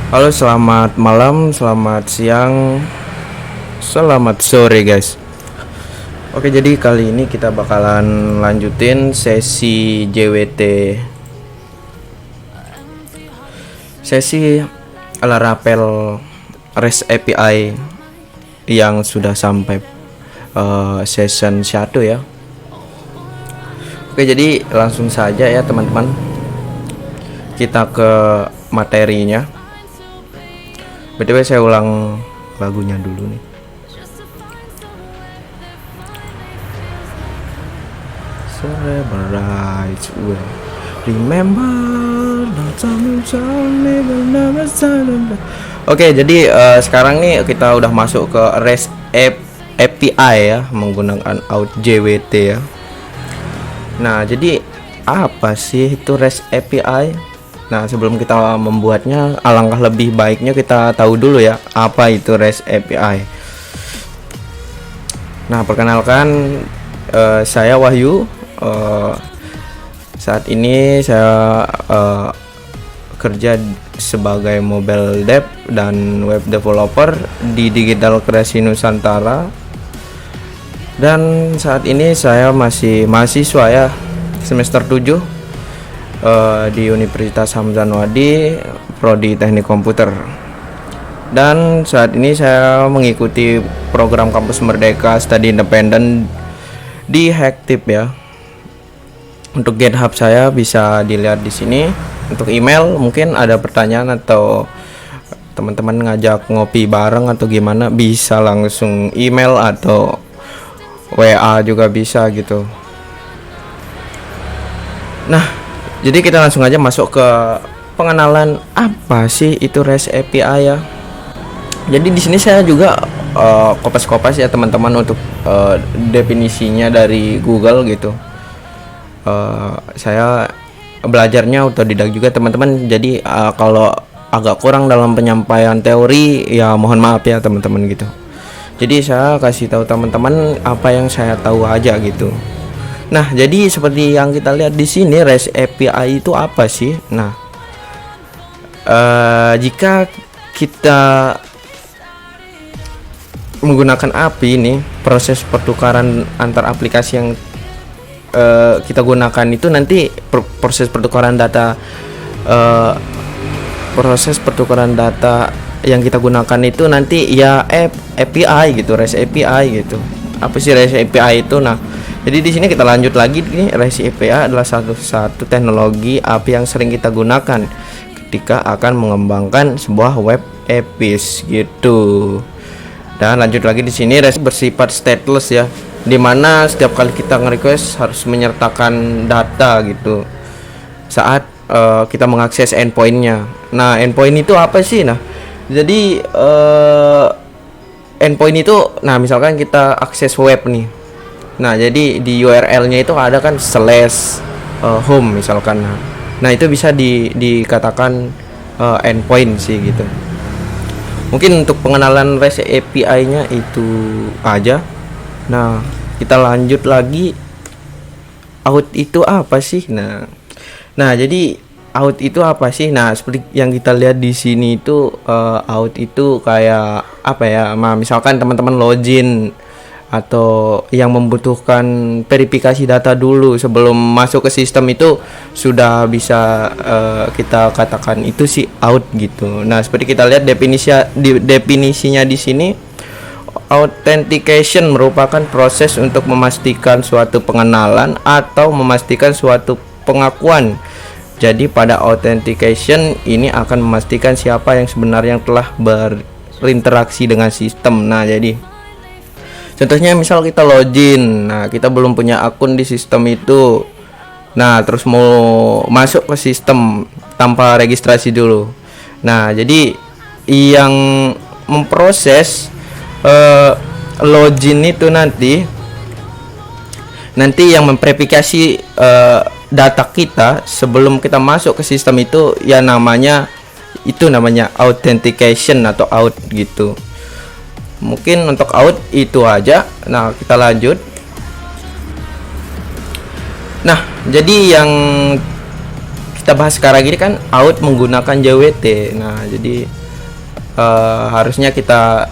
Halo, selamat malam, selamat siang, selamat sore guys. Oke, jadi kali ini kita bakalan lanjutin sesi JWT, sesi Laravel REST API yang sudah sampai season 1 ya. Oke, jadi langsung saja ya teman-teman, kita ke materinya. BTW saya ulang lagunya dulu nih. Celebrate well. Remember the time you told me we'll never celebrate. Oke, jadi sekarang nih kita udah masuk ke REST API ya, menggunakan out JWT ya. Nah, jadi apa sih itu REST API? Nah, sebelum kita membuatnya, alangkah lebih baiknya kita tahu dulu ya apa itu REST API. Nah, perkenalkan, saya Wahyu. Saat ini saya kerja sebagai mobile dev dan web developer di Digital Kreasi Nusantara. Dan saat ini saya masih mahasiswa ya, semester 7 di Universitas Hamzanwadi, prodi Teknik Komputer. Dan saat ini saya mengikuti program Kampus Merdeka Studi Independen di Hacktip ya. Untuk GitHub saya bisa dilihat di sini. Untuk email, mungkin ada pertanyaan atau teman-teman ngajak ngopi bareng atau gimana, bisa langsung email atau WA juga bisa gitu. Nah, jadi kita langsung aja masuk ke pengenalan apa sih itu REST API ya. Jadi di sini saya juga kopas-kopas ya teman-teman untuk definisinya dari Google gitu. Saya belajarnya autodidak juga teman-teman. Jadi kalau agak kurang dalam penyampaian teori ya mohon maaf ya teman-teman gitu. Jadi saya kasih tahu teman-teman apa yang saya tahu aja gitu. Nah, jadi seperti yang kita lihat di sini, REST API itu apa sih? Nah, jika kita menggunakan API ini, proses pertukaran antar aplikasi yang kita gunakan itu nanti proses pertukaran data yang kita gunakan itu nanti ya API gitu, REST API gitu. Apa sih REST API itu? Nah, jadi di sini kita lanjut lagi nih, REST API adalah satu teknologi API yang sering kita gunakan ketika akan mengembangkan sebuah web APIs gitu. Dan lanjut lagi di sini, REST bersifat stateless ya, dimana setiap kali kita nge-request harus menyertakan data gitu saat kita mengakses endpointnya. Nah, endpoint itu apa sih? Nah, jadi endpoint itu, nah misalkan kita akses web nih. Nah, jadi di URL-nya itu ada kan /home misalkan. Nah, itu bisa dikatakan endpoint sih gitu. Mungkin untuk pengenalan REST API-nya itu aja. Nah, kita lanjut lagi. Out itu apa sih? Nah, jadi out itu apa sih? Nah, seperti yang kita lihat di sini itu out itu kayak apa ya? Nah, misalkan teman-teman login atau yang membutuhkan verifikasi data dulu sebelum masuk ke sistem, itu sudah bisa kita katakan itu sih out gitu. Nah, seperti kita lihat definisinya di sini, authentication merupakan proses untuk memastikan suatu pengenalan atau memastikan suatu pengakuan. Jadi pada authentication ini akan memastikan siapa yang sebenarnya telah berinteraksi dengan sistem. Nah, jadi contohnya misal kita login, nah kita belum punya akun di sistem itu. Nah, terus mau masuk ke sistem tanpa registrasi dulu. Nah, jadi yang memproses login itu nanti yang memverifikasi data kita sebelum kita masuk ke sistem itu ya namanya authentication atau out gitu. Mungkin untuk out itu aja. Nah, kita lanjut. Nah, jadi yang kita bahas sekarang ini kan out menggunakan JWT. Nah, jadi harusnya kita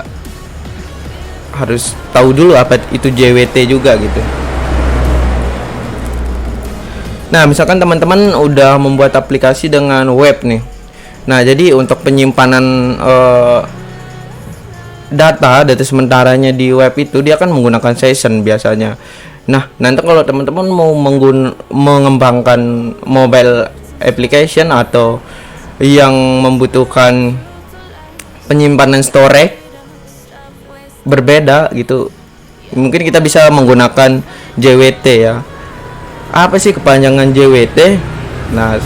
harus tahu dulu apa itu JWT juga gitu. Nah, misalkan teman-teman udah membuat aplikasi dengan web nih. Nah, jadi untuk penyimpanan data sementaranya di web itu dia akan menggunakan session biasanya. Nah, nanti kalau teman-teman mau mengembangkan mobile application atau yang membutuhkan penyimpanan storage berbeda gitu, mungkin kita bisa menggunakan JWT ya. Apa sih kepanjangan JWT? Nah,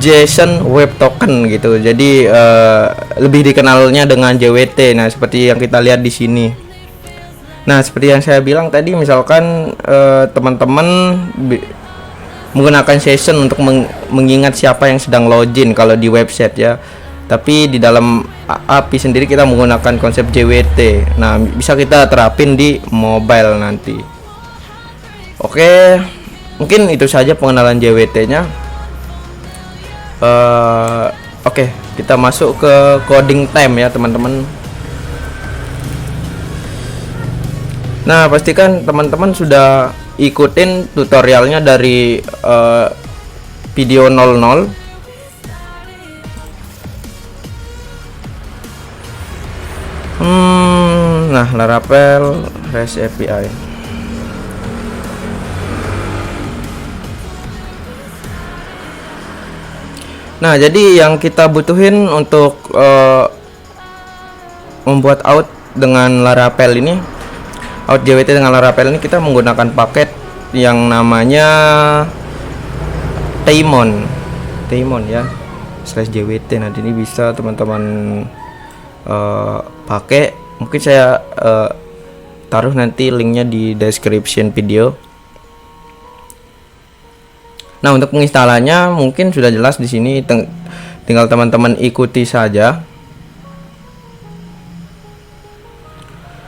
JSON Web Token gitu. Jadi lebih dikenalnya dengan JWT. Nah, seperti yang kita lihat di sini. Nah, seperti yang saya bilang tadi, misalkan teman-teman menggunakan session untuk mengingat siapa yang sedang login kalau di website ya. Tapi di dalam API sendiri kita menggunakan konsep JWT. Nah, bisa kita terapin di mobile nanti. Oke, mungkin itu saja pengenalan JWT-nya. Oke, kita masuk ke coding time ya teman-teman. Nah, pastikan teman-teman sudah ikutin tutorialnya dari video 00. Nah, Laravel REST API. Nah, jadi yang kita butuhin untuk membuat out dengan Laravel ini, out JWT dengan Laravel ini, kita menggunakan paket yang namanya Daemon ya /JWT. Nanti ini bisa teman-teman pakai. Mungkin saya taruh nanti linknya di description video. Nah, untuk penginstalannya mungkin sudah jelas di sini, tinggal teman-teman ikuti saja.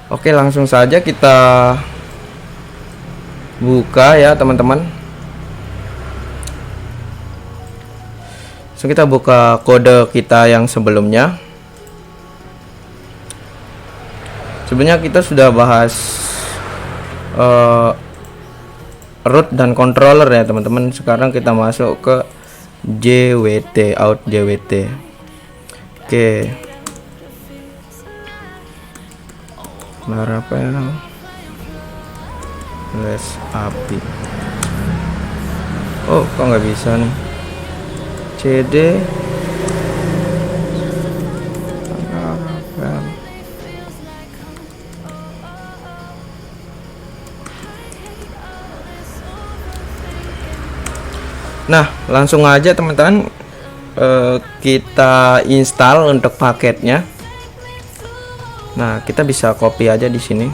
Oke, langsung saja kita buka ya teman-teman. So, kita buka kode kita yang sebelumnya. Sebenarnya kita sudah bahas root dan controller ya teman-teman. Sekarang kita masuk ke JWT, out JWT. Oke, Laravel REST API. Oh, kok nggak bisa nih? CD Laravel. Nah, langsung aja teman-teman kita install untuk paketnya. Nah, kita bisa copy aja di sini.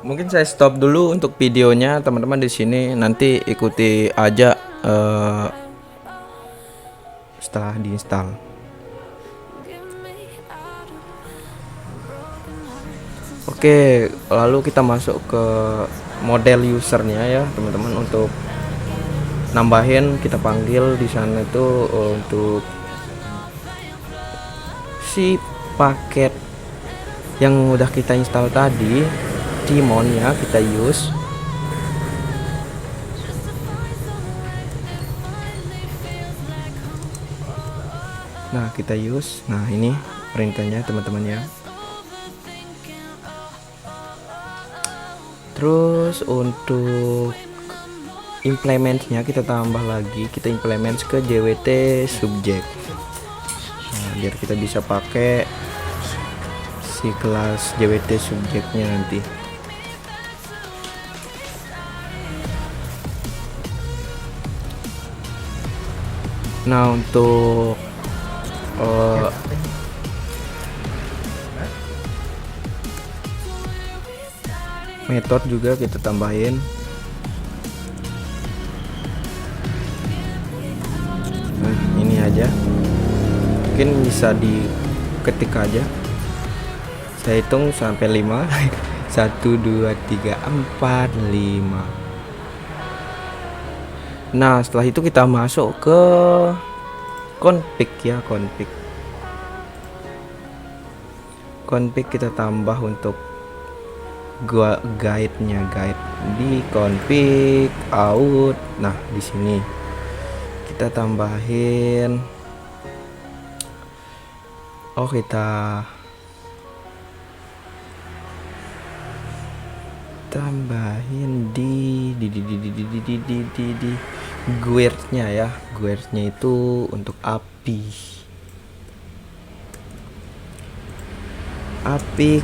Mungkin saya stop dulu untuk videonya teman-teman di sini, nanti ikuti aja setelah diinstal. Oke, lalu kita masuk ke model usernya ya teman-teman. Untuk nambahin kita panggil di sana itu untuk si paket yang udah kita install tadi, Daemon ya, kita use. Nah, kita use. Nah, ini perintahnya teman-teman ya. Terus untuk implementnya kita tambah lagi, kita implement ke JWT subject. Nah, biar kita bisa pakai si kelas JWT subjectnya nanti. Nah, untuk metode juga kita tambahin. Nah, ini aja. Mungkin bisa diketik aja. Saya hitung sampai 5. 1 2 3 4 5. Nah, setelah itu kita masuk ke config ya, config kita tambah untuk guide-nya, di config out. Nah, di sini kita tambahin, kita tambahin di guide-nya ya. Guide-nya itu untuk API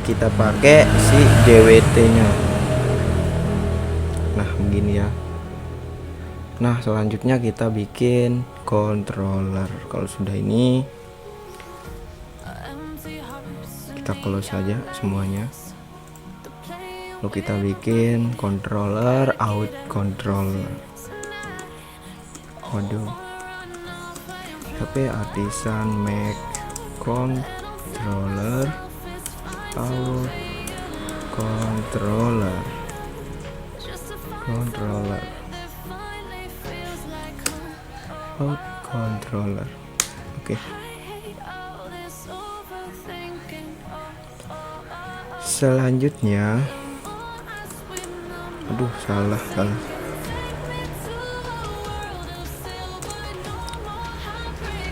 kita pakai si JWT-nya. Nah, begini ya. Nah, selanjutnya kita bikin controller. Kalau sudah ini kita close saja semuanya. Lalu kita bikin controller, out controller. Waduh, HP artisan Mac controller, out controller, out controller. Oke. Selanjutnya, aduh, salah.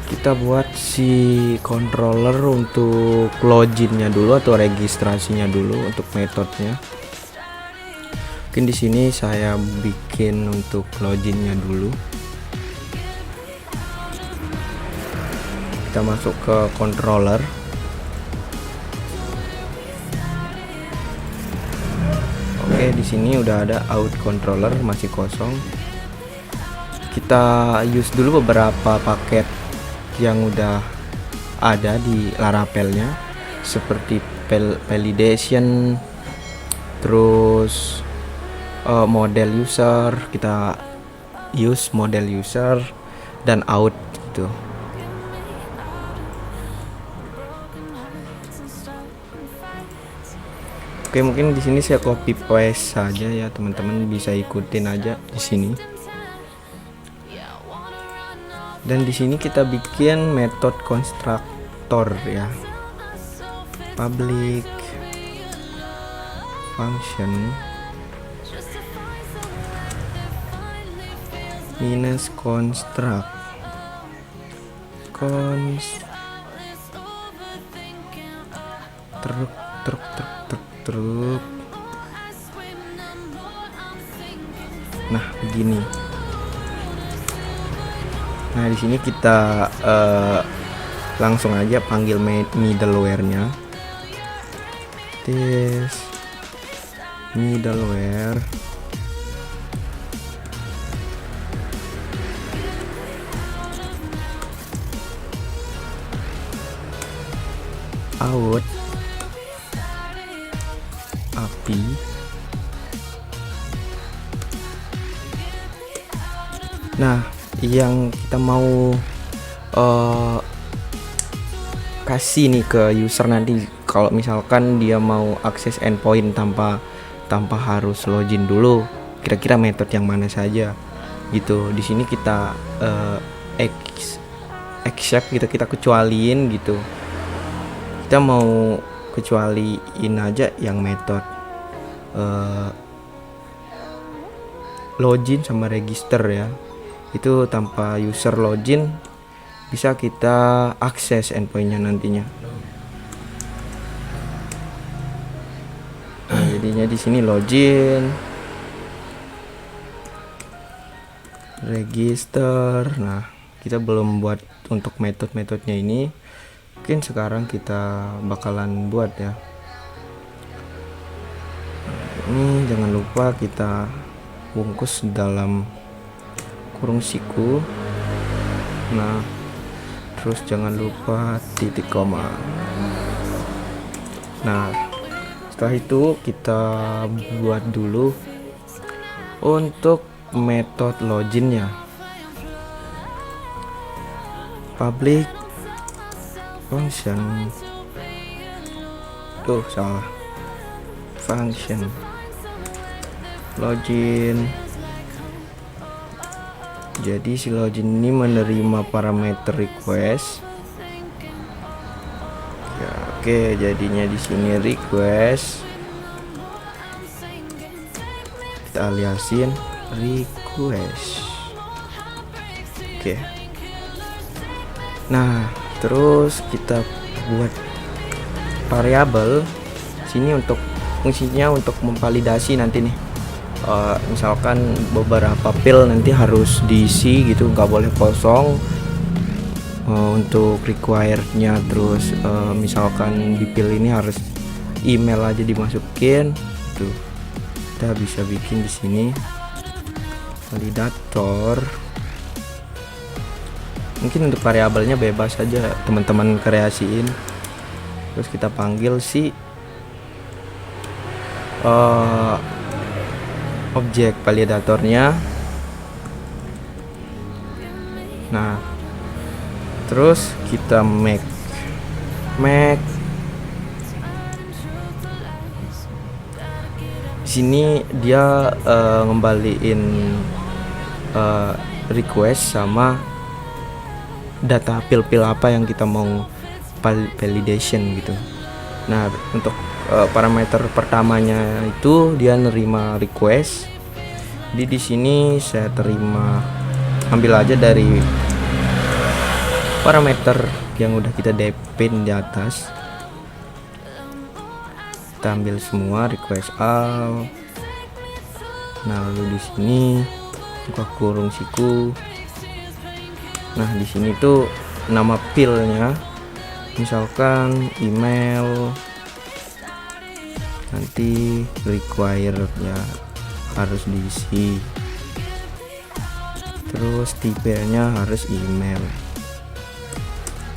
Kita buat si controller untuk loginnya dulu atau registrasinya dulu untuk metodenya. Mungkin di sini saya bikin untuk loginnya dulu. Kita masuk ke controller. Oke, di sini udah ada out controller, masih kosong. Kita use dulu beberapa paket yang udah ada di Laravelnya, seperti validation, terus model user. Kita use model user dan out gitu. Oke, mungkin di sini saya copy paste saja ya, teman-teman bisa ikutin aja di sini. Dan di sini kita bikin metode konstruktor ya. Public function minus construct truk. Nah, begini. Nah, di sini kita langsung aja panggil middleware-nya. This middleware out API Nah, yang kita mau kasih nih ke user nanti, kalau misalkan dia mau akses endpoint tanpa harus login dulu, kira-kira metode yang mana saja gitu. Di sini kita accept gitu, kita kecualiin gitu. Kita mau kecualiin aja yang metode login sama register ya. Itu tanpa user login bisa kita akses endpointnya nantinya. Nah, jadinya di sini login, register. Nah, kita belum buat untuk metodenya ini. Mungkin sekarang kita bakalan buat ya. Ini jangan lupa kita bungkus dalam kurung siku. Nah, terus jangan lupa titik koma. Nah, setelah itu kita buat dulu untuk metode loginnya. Public function, salah, function login. Jadi si login ini menerima parameter request ya. Oke, jadinya di sini request, kita aliasin request. Oke, nah terus kita buat variabel sini untuk fungsinya untuk memvalidasi nanti nih. Misalkan beberapa pil nanti harus diisi gitu, nggak boleh kosong. Untuk requirednya terus misalkan di pil ini harus email aja dimasukin tuh, kita bisa bikin di sini validator. Mungkin untuk variabelnya bebas saja teman-teman kreasiin. Terus kita panggil si objek validatornya. Nah, terus kita make sini dia ngembaliin request sama data pil-pil apa yang kita mau validation gitu. Nah, untuk parameter pertamanya itu dia nerima request. Di sini saya ambil aja dari parameter yang udah kita define di atas. Kita ambil semua request all. Nah, lalu di sini buka kurung siku. Nah, di sini tuh nama pilnya, misalkan email, nanti requirednya harus diisi, terus tipenya harus email,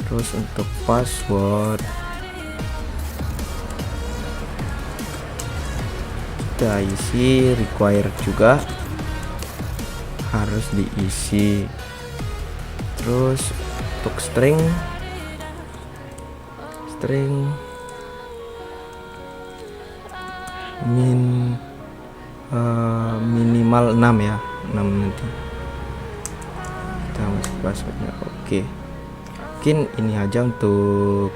terus untuk password kita isi required juga harus diisi. Terus untuk string minimal 6 ya, 6 nanti kita masuk passwordnya. Oke, mungkin ini aja untuk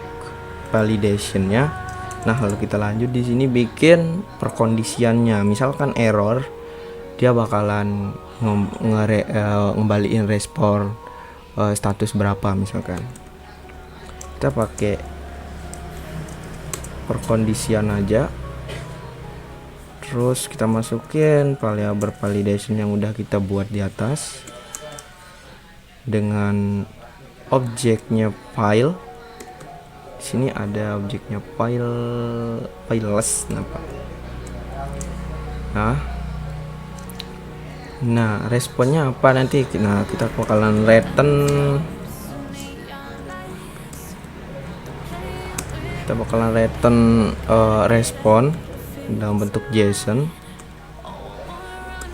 validationnya. Nah, lalu kita lanjut di sini bikin perkondisiannya. Misalkan error, dia bakalan ngembaliin respon status berapa. Misalkan kita pakai perkondisian aja, terus kita masukin variabel validation yang udah kita buat di atas dengan objeknya file. Di sini ada objeknya files kenapa. Nah, responnya apa nanti? Nah, kita bakalan return respon dalam bentuk JSON.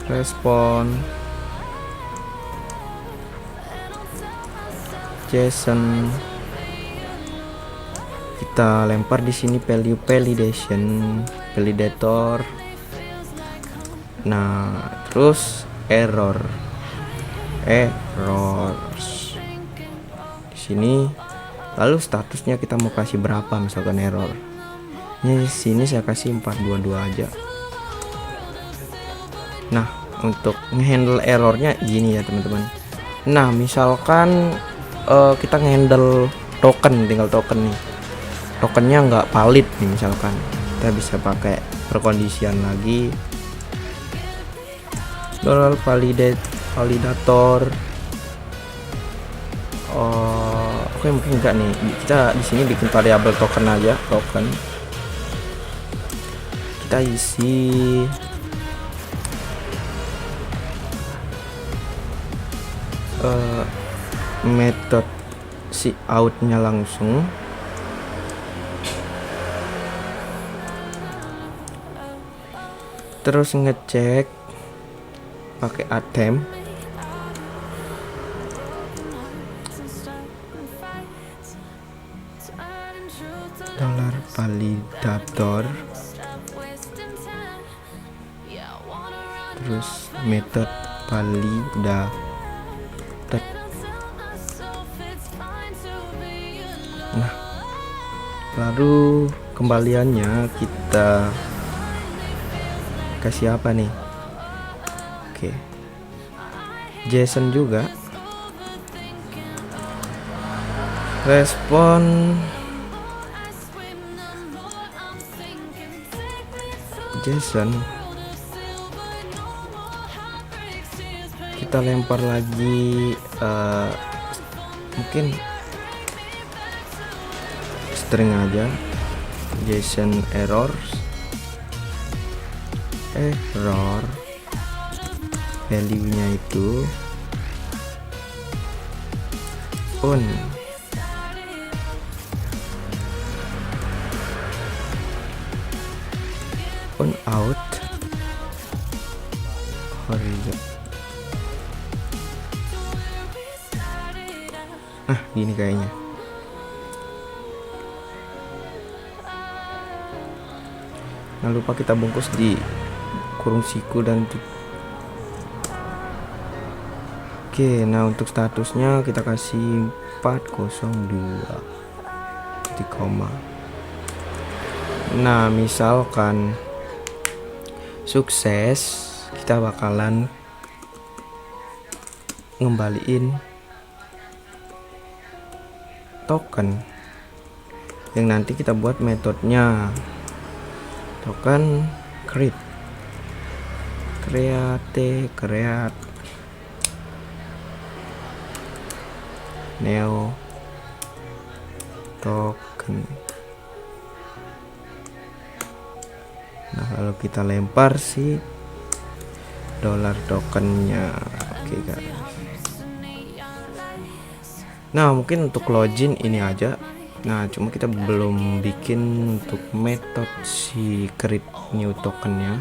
Respon JSON kita lempar di sini value validator. Nah, terus errors di sini. Lalu statusnya kita mau kasih berapa, misalkan error. Ini sini saya kasih 422 aja. Nah, untuk ngehandle errornya gini ya teman-teman. Nah, misalkan kita ngehandle token, tinggal token nih. Tokennya nggak valid nih misalkan. Kita bisa pakai perkondisian lagi. Validator. Oke, mungkin enggak nih. Kita di sini bikin variabel token aja, token. Kita isi method si outnya langsung. Terus ngecek pakai attempt. Dollar validator. Terus method validator. Nah, lalu kembaliannya kita kasih apa nih? Oke, JSON juga. Respon JSON. Kita lempar lagi mungkin string aja, JSON error value nya itu on out horizon. Nah, gini kayaknya. Jangan lupa kita bungkus di kurung siku dan Oke, nah untuk statusnya kita kasih 402 di koma. Nah, misalkan sukses, kita bakalan ngembaliin token yang nanti kita buat metodenya. Token create neo token. Nah, kalau kita lempar si dollar tokennya. Oke guys, nah mungkin untuk login ini aja. Nah, cuma kita belum bikin untuk metode si create new tokennya.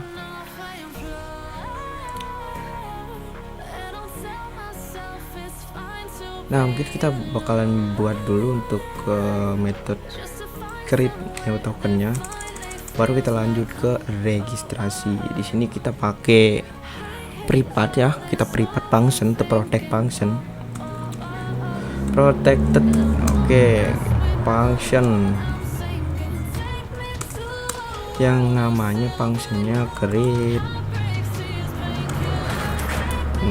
Nah, mungkin kita bakalan buat dulu untuk metode create new tokennya, baru kita lanjut ke registrasi. Di sini kita pakai private ya, kita private function to protect function protected. Oke, function yang namanya functionnya create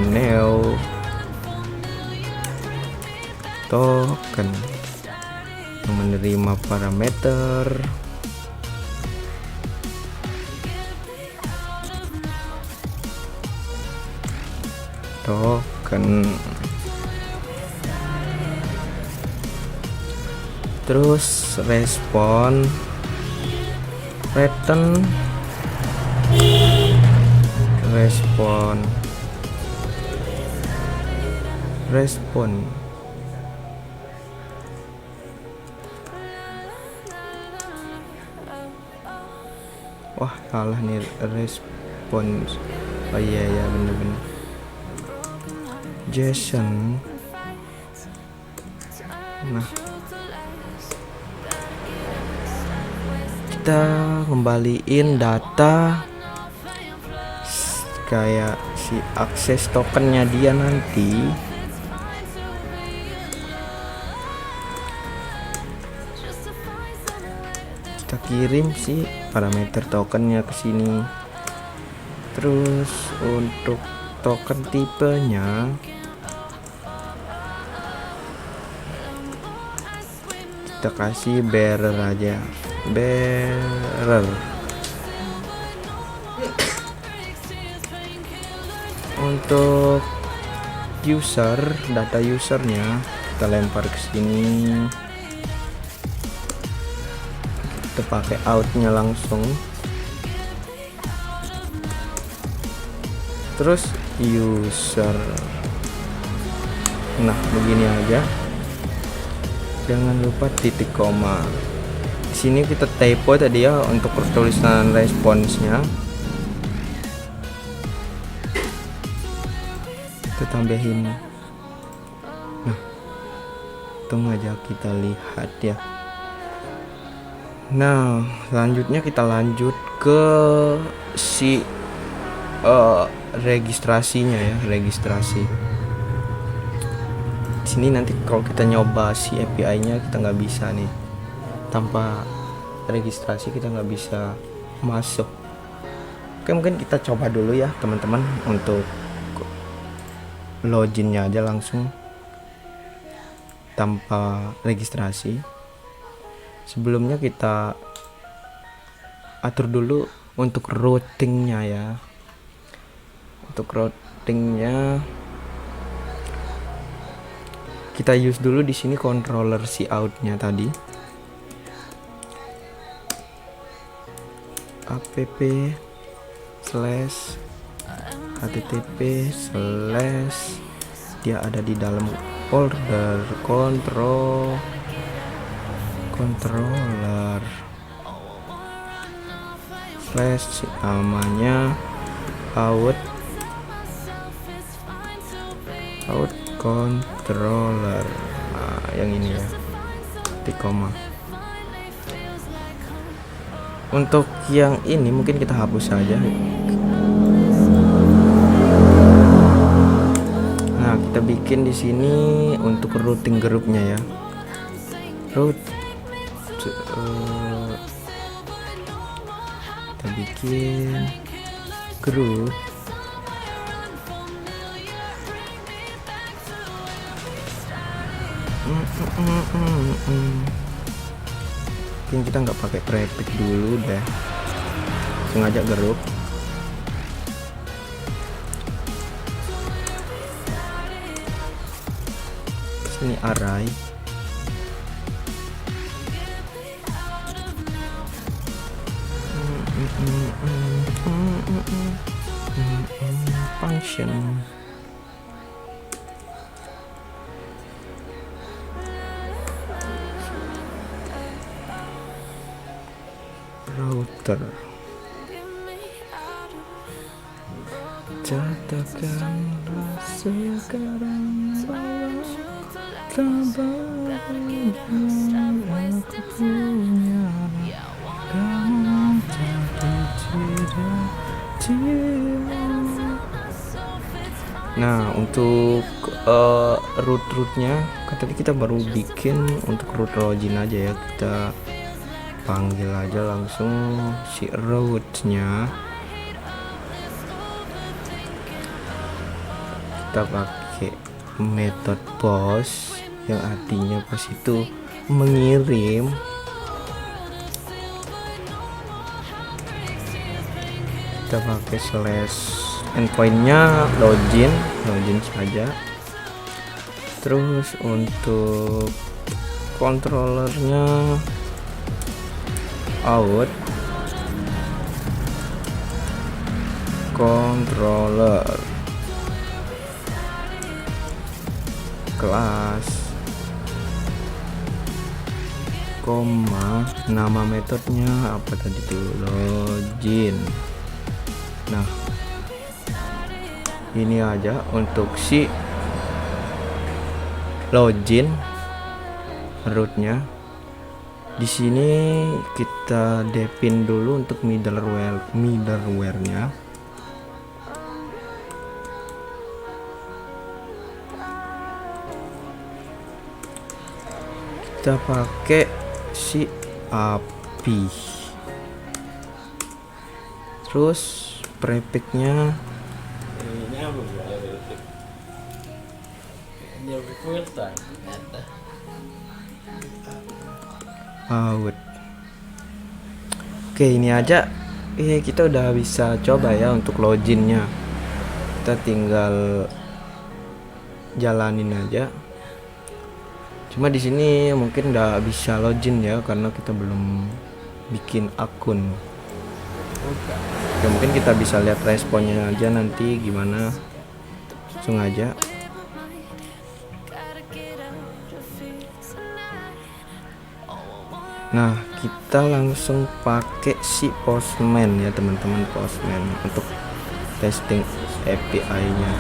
new token yang menerima parameter token. Terus respon return respon wah salah nih, respons. Oh iya ya, bener-bener JSON. Nah, kita kembaliin data kayak si akses tokennya dia nanti. Kita kirim si parameter tokennya ke sini. Terus untuk token tipenya kita kasih bearer aja, bearer. Untuk user, data usernya kita lempar ke sini. Kita pakai outnya langsung. Terus user Nah, begini aja. Jangan lupa titik koma. Di sini kita typo tadi ya untuk tulisan responsnya. Kita tambahin. Nah, tunggu aja kita lihat ya. Nah, selanjutnya kita lanjut ke si registrasinya ya, registrasi. Di sini nanti kalau kita nyoba si API-nya kita nggak bisa nih, tanpa registrasi kita nggak bisa masuk. Oke, mungkin kita coba dulu ya teman-teman untuk loginnya aja langsung tanpa registrasi. Sebelumnya kita atur dulu untuk routingnya ya. Untuk routingnya kita use dulu di sini controller si outnya tadi. app/http/ dia ada di dalam folder controller / namanya out controller. Nah, yang ini ya, titik koma. Untuk yang ini mungkin kita hapus saja. Nah, kita bikin di sini untuk routing grupnya ya. Kita bikin grup mungkin kita nggak pakai prefix dulu deh, sengaja grup. Sini array, function, router, katakanlah sekarang kabar aku punya kamu Nah, untuk root-rootnya tadi kita baru bikin untuk root login aja ya. Kita panggil aja langsung si rootnya. Kita pakai method post yang artinya post itu mengirim. Kita pakai slash endpointnya login saja. Terus untuk controllernya out controller kelas koma nama metodenya apa tadi tuh, login. Nah, ini aja untuk si login rootnya. Di sini kita define dulu untuk middleware-nya. Kita pakai si API. Terus prefixnya out. Oke, ini aja kita udah bisa coba ya untuk loginnya. Kita tinggal jalanin aja. Cuma di sini mungkin nggak bisa login ya karena kita belum bikin akun. Ya, mungkin kita bisa lihat responnya aja nanti gimana. Langsung aja. Nah, kita langsung pakai si Postman ya teman-teman, Postman untuk testing API-nya.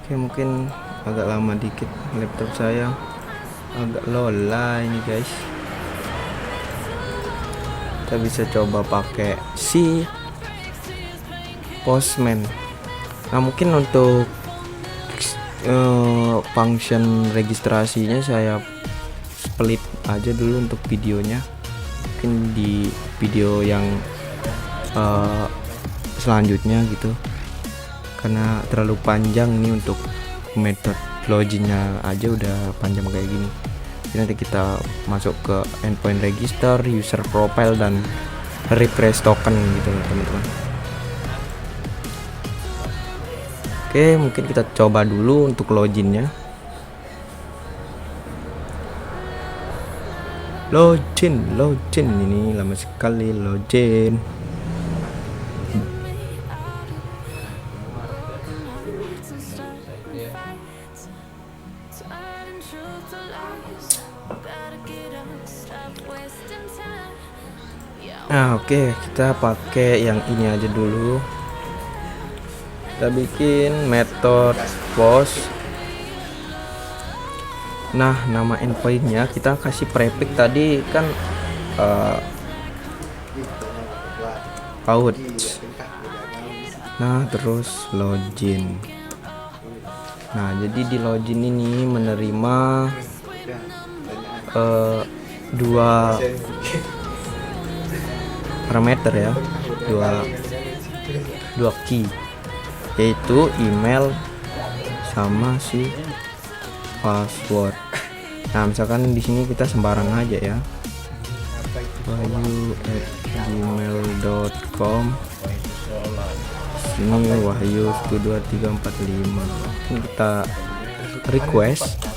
Oke, mungkin agak lama dikit laptop saya, agak lola ini guys. Kita bisa coba pakai si Postman. Nah, mungkin untuk function registrasinya saya split aja dulu untuk videonya, mungkin di video yang selanjutnya gitu, karena terlalu panjang nih untuk metode loginnya aja udah panjang kayak gini. Jadi nanti kita masuk ke endpoint register, user profile, dan refresh token gitu teman-teman. Oke, mungkin kita coba dulu untuk loginnya. Login ini lama sekali login. Nah, oke, kita pakai yang ini aja dulu. Kita bikin metode post. Nah, nama endpointnya kita kasih prefix tadi kan out. Nah, terus login. Nah, jadi di login ini menerima dua parameter ya, dua key, yaitu email sama si password. Nah, misalkan di sini kita sembarang aja ya, wahyu@gmail.com, ini wahyu 12345. Kita request.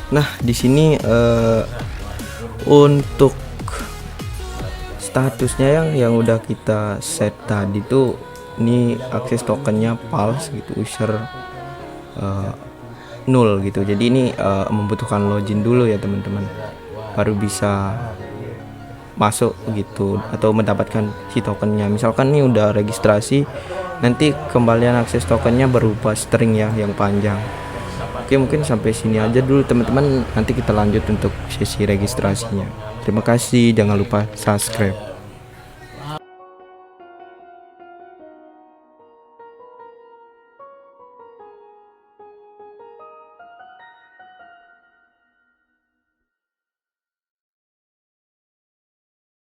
Nah, di sini untuk statusnya yang udah kita set tadi tuh, ini akses tokennya false gitu, user null gitu. Jadi ini membutuhkan login dulu ya teman-teman, baru bisa masuk gitu atau mendapatkan si tokennya. Misalkan nih udah registrasi, nanti kembalian akses tokennya berupa string ya yang panjang. Oke, mungkin sampai sini aja dulu teman-teman, nanti kita lanjut untuk sesi registrasinya. Terima kasih, jangan lupa subscribe.